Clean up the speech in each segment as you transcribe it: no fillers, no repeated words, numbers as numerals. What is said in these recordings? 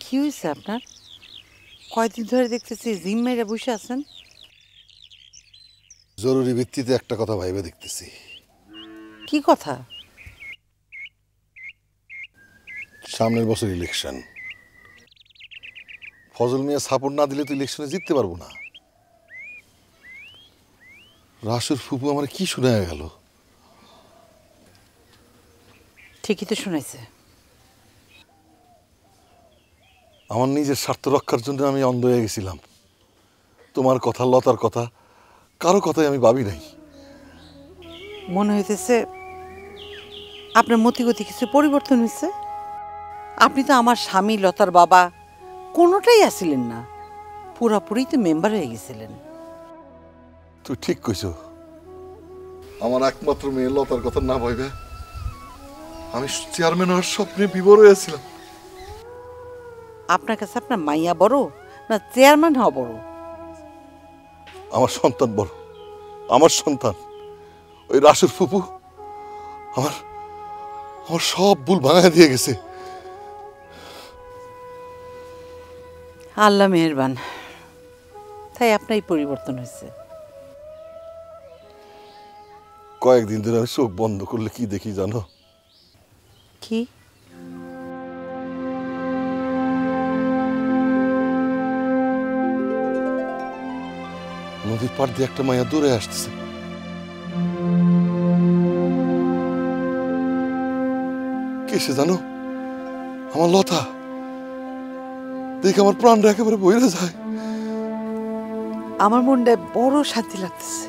কি হয়েছে আপনার? কয়দিন ধরে দেখতেছি জিম মেরে বসে আছেন। জরুরি ভিত্তিতে একটা কথা ভাইবে দেখতেছি। কি কথা? সামনের বছর ইলেকশন, ফজল মিয়া সাপোর্ট না দিলে তো ইলেকশনে জিততে পারবো না। রাসুর ফুপু আমার কি শুনে গেল? ঠিকই তো শুনেছে। আমার নিজের স্বার্থ রক্ষার জন্য আমি অন্ধ হয়ে গেছিলাম। তোমার কথা, লতার কথা, কারো কথাই আমি ভাবি নাই। মনে হইতেছে আপনার মতিগতি কিছু পরিবর্তন হয়েছে। আপনি তো আমার স্বামী লতার বাবা কোনোটাই আসিলেন না, পুরাপুরি তো মেম্বার হয়ে গেছিলেন। তুই ঠিক কইছ। আমার একমাত্র মেয়ে লতার কথা না ভাইবে আমি চেয়ারম্যান হওয়ার স্বপ্নে বিভোর হয়েছিলাম। আপনার কাছে আপনার মাইয়া বড় না চেয়ারম্যান হওয়া বড়? আমার সন্তান বড়, আমার সন্তান। ওই রাসুর ফুপু আমার আমার সব ভুল ভাঙায় দিয়ে গেছে। আল্লাহ মেহেরবান, তাই আপনারই পরিবর্তন হয়েছে। কয়েকদিন ধরে আমি চোখ বন্ধ করলে কি দেখি জানো? কি? নদীর পাড় দিয়ে একটা মায়া দূরে আসতেছে। কে সে জানো? আমার লতা। দেখে আমার প্রাণটা একেবারে বইরে যায়। আমার মনটায় বড় শান্তি লাগতেছে।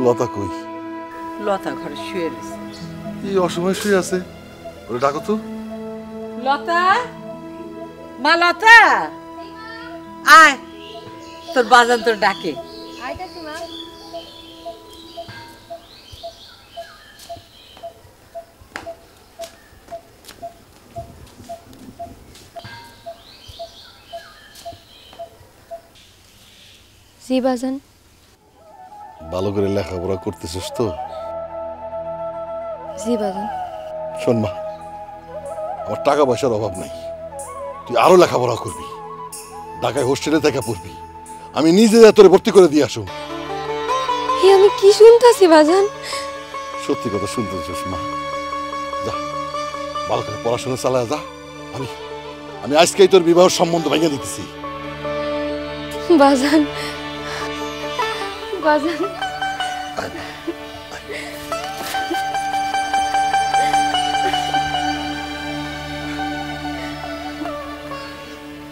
লতা কই? লতা ঘরে শুয়ে রয়েছে। এই অসময় শুয়ে আছে, ওরে ডাকো তো। লতা, মা লতা, আয়, তোর বাজান তোর ডাকে। জি বাজান। ভালো করে লেখাপড়া করতেছিস তো? জি বাজান। শোন মা, আমার টাকা পয়সার অভাব নাই, তুই আরো লেখাপড়া করবি, ঢাকায় হোস্টেলে থেকে পড়বি। আমি নিজে তোরে ভর্তি করে দিয়ে আসুন। আমি কি শুনতাছি বাজান? সত্যি কথা শুনতেছিস মা? যা, ভালো করে পড়াশোনা চালায় যা। আমি আমি আজকেই তোর বিবাহ সম্বন্ধ ভেঙে দিতেছি। বাজান, বাজান। আয় মা।